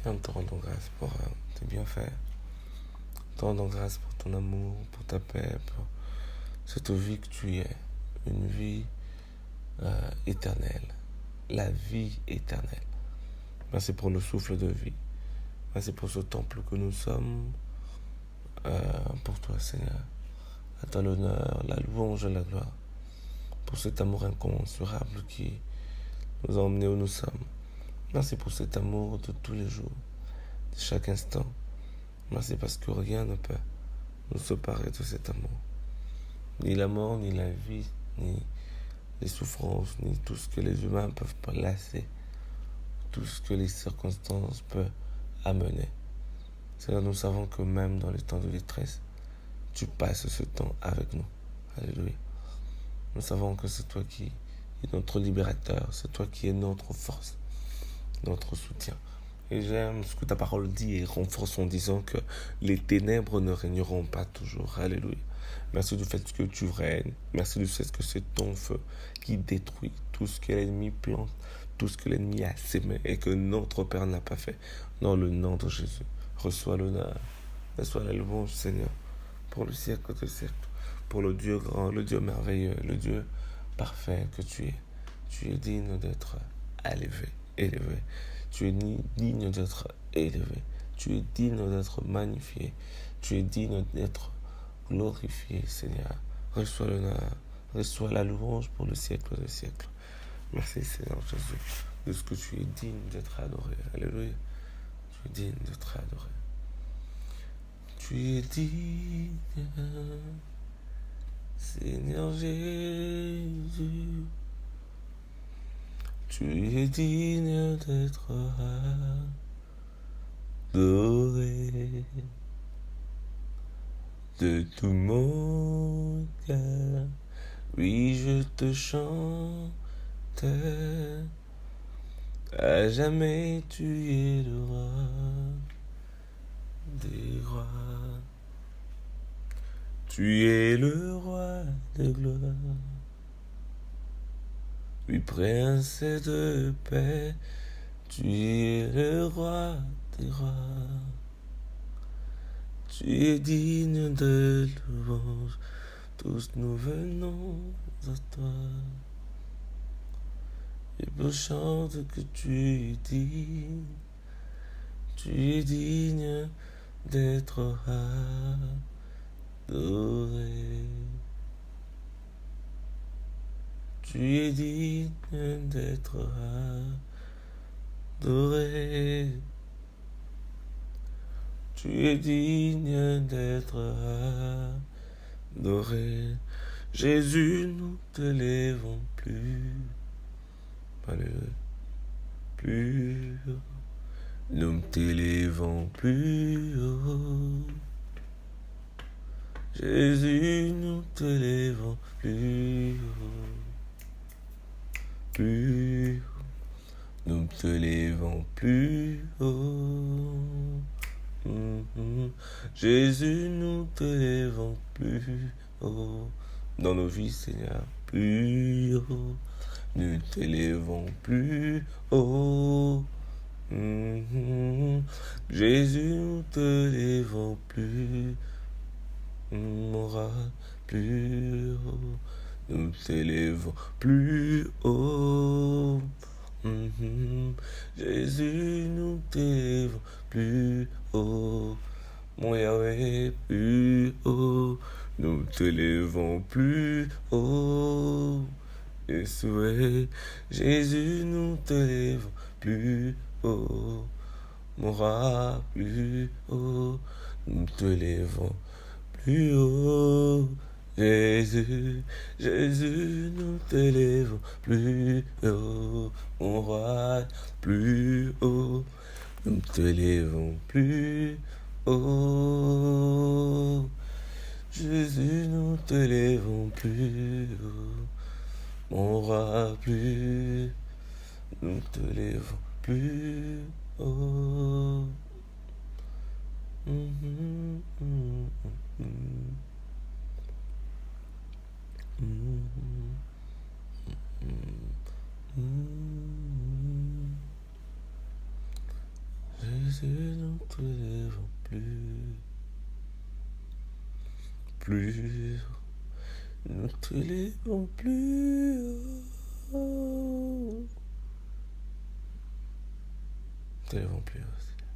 Nous te rendons grâce pour tes bienfaits. Nous te rendons grâce pour ton amour, pour ta paix, pour cette vie que tu es. Une vie éternelle. La vie éternelle. Merci pour le souffle de vie. Merci pour ce temple que nous sommes. Pour toi, Seigneur. À toi l'honneur, la louange et la gloire. Pour cet amour incommensurable qui nous a emmenés où nous sommes. Merci pour cet amour de tous les jours, de chaque instant. Merci parce que rien ne peut nous séparer de cet amour. Ni la mort, ni la vie, ni les souffrances, ni tout ce que les humains peuvent placer, tout ce que les circonstances peuvent amener. Seigneur, nous savons que même dans les temps de détresse, tu passes ce temps avec nous. Alléluia. Nous savons que c'est toi qui es notre libérateur, c'est toi qui es notre force, notre soutien. Et j'aime ce que ta parole dit et renforce en disant que les ténèbres ne régneront pas toujours. Alléluia. Merci du fait que tu règnes. Merci du fait que c'est ton feu qui détruit tout ce que l'ennemi plante, tout ce que l'ennemi a sémé et que notre Père n'a pas fait. Dans le nom de Jésus, reçois l'honneur, reçois la louange, Seigneur, pour le siècle des siècles, pour le Dieu grand, le Dieu merveilleux, le Dieu parfait que tu es. Tu es digne d'être élevé. Tu es digne d'être élevé. Tu es digne d'être magnifié. Tu es digne d'être glorifié, Seigneur. Reçois l'honneur, reçois la louange pour le siècle des siècles. Merci, Seigneur Jésus, de ce que tu es digne d'être adoré. Alléluia. Tu es digne d'être adoré. Tu es digne, Seigneur Jésus. Tu es digne d'être adoré de tout mon cœur. Oui, je te chante. À jamais tu es le roi des rois. Tu es le roi de gloire. Oui, prince de paix, tu es le roi des rois. Tu es digne de louange, tous nous venons à toi. Et je chante que tu es digne d'être adoré. Tu es digne d'être adoré. Tu es digne d'être adoré. Jésus, nous te lèvons plus. Alléluia. Plus haut. Nous t'élevons plus haut. Jésus, nous t'élevons plus haut. Plus haut. Nous te lèvons plus haut. Jésus, nous te lèvons plus haut. Dans nos vies, Seigneur, plus haut. Nous te lèvons plus haut. Jésus, nous te lèvons plus haut. Plus haut. Nous t'élevons plus haut. Jésus, nous t'élevons plus haut. Mon Yahweh, plus haut. Nous t'élevons plus haut. Yeshua, Jésus, nous t'élevons plus haut. Mon roi, plus haut. Nous t'élevons plus haut. Jésus, Jésus, nous t'élevons plus haut. Mon roi, plus haut. Nous t'élevons plus haut. Jésus, nous t'élevons plus haut. Mon roi, plus. Nous t'élevons plus haut. Jésus, nous te lèvons plus, nous te lèvons plus haut. Nous te lèvons plus haut, Seigneur.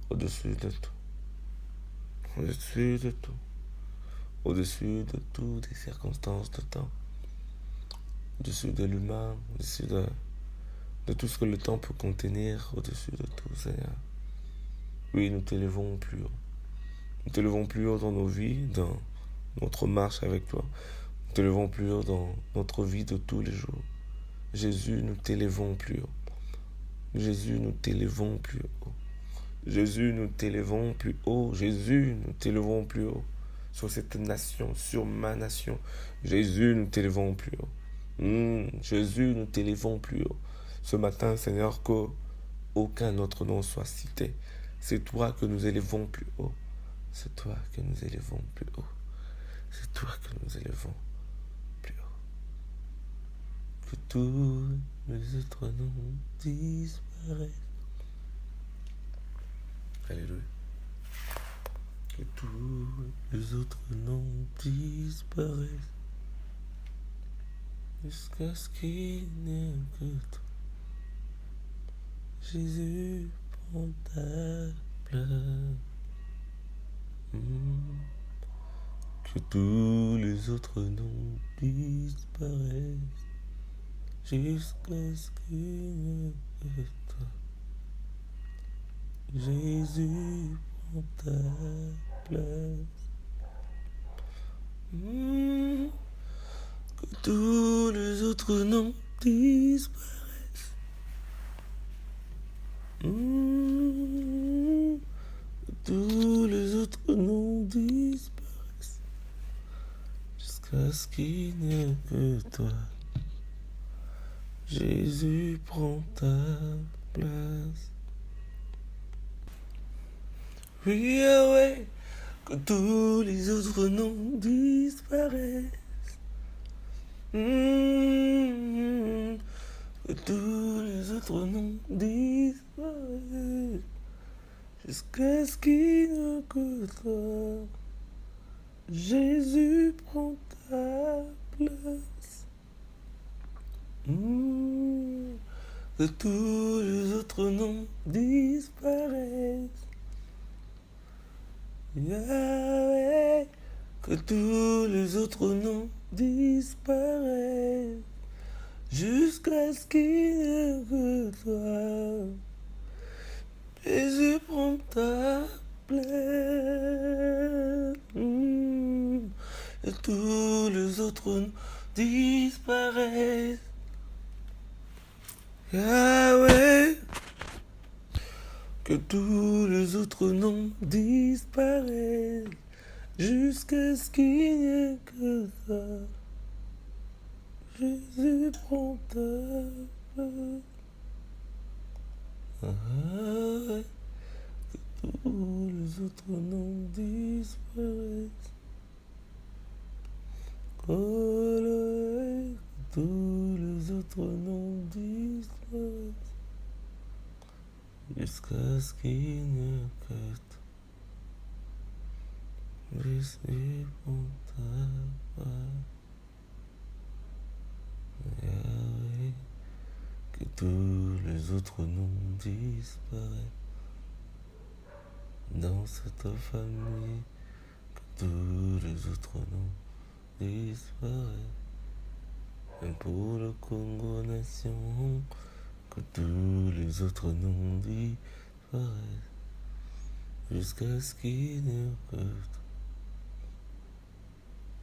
Au-dessus de tout. Au-dessus de tout. Au-dessus de toutes les circonstances de temps. Au-dessus de l'humain, au-dessus de tout ce que le temps peut contenir, au-dessus de tout, Seigneur. Oui, nous t'élevons plus haut. Nous t'élevons plus haut dans nos vies, dans notre marche avec toi. Nous t'élevons plus haut dans notre vie de tous les jours. Jésus, nous t'élevons plus haut. Jésus, nous t'élevons plus haut. Jésus, nous t'élevons plus haut. Jésus, nous t'élevons plus haut. Sur cette nation, sur ma nation. Jésus, nous t'élevons plus haut. Jésus, nous t'élevons plus haut. Ce matin, Seigneur, qu'aucun autre nom soit cité. C'est toi que nous élevons plus haut. C'est toi que nous élevons plus haut. C'est toi que nous élevons plus haut. Que tous les autres noms disparaissent. Alléluia. Que tous les autres noms disparaissent. Jusqu'à ce qu'il n'y ait que toi. Jésus, prends ta place. Que tous les autres noms disparaissent. Jusqu'à ce qu'il n'y ait que toi. Jésus, prends ta place. Que tous les autres noms disparaissent. Que tous les autres noms disparaissent. Jusqu'à ce qu'il n'y ait que toi. Jésus, prends ta place. Oui, Yahweh, que tous les autres noms disparaissent. Que tous les autres noms disparaissent. Jusqu'à ce qu'il n'y ait que toi. Jésus, prends ta place. Que tous les autres noms disparaissent. Yahweh, que tous les autres noms disparaissent. Jusqu'à ce qu'il n'y ait que toi. Jésus, prends ta place. Et tous les autres noms disparaissent. Yahweh, que tous les autres noms disparaissent. Jusqu'à ce qu'il n'y ait que toi. Jésus, prends ta place. Que tous les autres noms disparaissent. Que tous les autres noms disparaissent. Jusqu'à ce qu'il n'y ait que toi. Jésus, prends ta place. Yahweh, que tous les autres noms disparaissent. Dans cette famille, que tous les autres noms disparaissent. Même pour le Congo nation, que tous les autres noms disparaissent. Jusqu'à ce qu'il n'y ait que toi.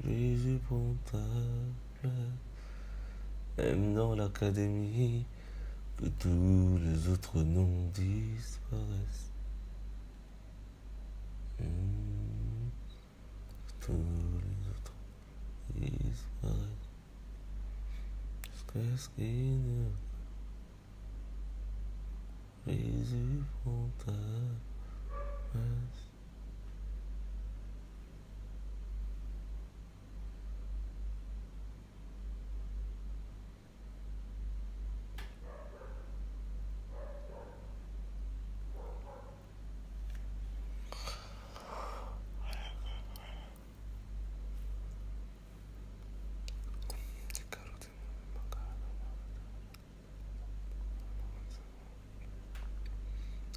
Jésus, prends ta place. Même dans l'académie, que tous les autres noms disparaissent. Que tous les autres disparaissent. Jusqu'à ce qu'il n'y ait que Jésus, prends ta place.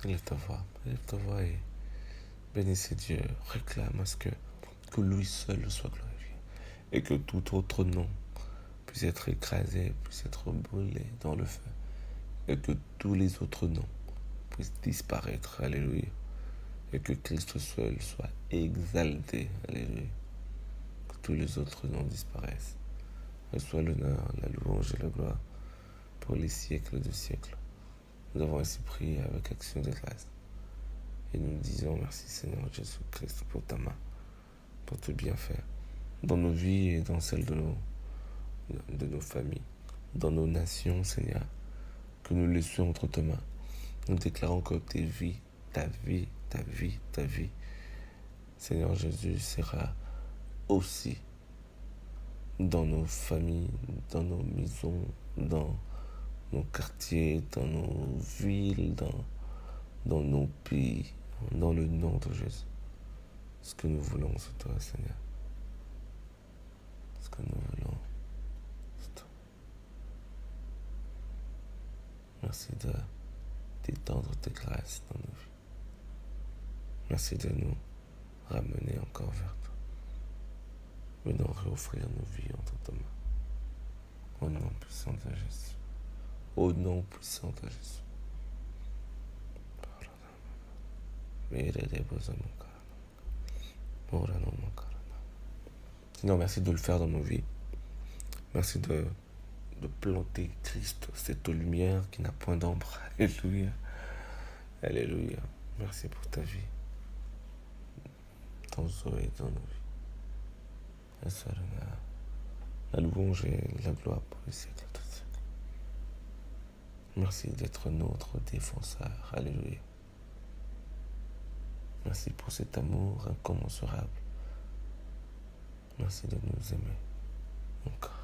Élève ta voix et bénissez Dieu. Réclame à ce que lui seul soit glorifié. Et que tout autre nom puisse être écrasé, puisse être brûlé dans le feu. Et que tous les autres noms puissent disparaître. Alléluia. Et que Christ seul soit exalté. Alléluia. Que tous les autres noms disparaissent. Reçois l'honneur, la louange et la gloire pour les siècles de siècles. Nous avons ainsi prié avec action de grâce. Et nous disons merci Seigneur Jésus-Christ pour ta main, pour tout bienfait dans nos vies et dans celles de nos familles, dans nos nations, Seigneur, que nous laissions entre tes mains. Nous déclarons que ta vie, Seigneur Jésus, sera aussi dans nos familles, dans nos maisons, dans nos quartiers, dans nos villes, dans nos pays, dans le nom de Jésus. Ce que nous voulons, c'est toi, Seigneur. Ce que nous voulons, c'est toi. Merci d'étendre tes grâces dans nos vies. Merci de nous ramener encore vers toi. Venons réoffrir nos vies entre tes mains. Au nom puissant de Jésus. Au nom puissant de Jésus. Seigneur, merci de le faire dans nos vies. Merci de planter Christ, cette lumière qui n'a point d'ombre. Alléluia. Alléluia. Merci pour ta vie. Ton Zoé dans nos vies. Reçois l'honneur, la louange et la gloire pour les siècles de siècles. Merci d'être notre défenseur. Alléluia. Merci pour cet amour incommensurable. Merci de nous aimer encore.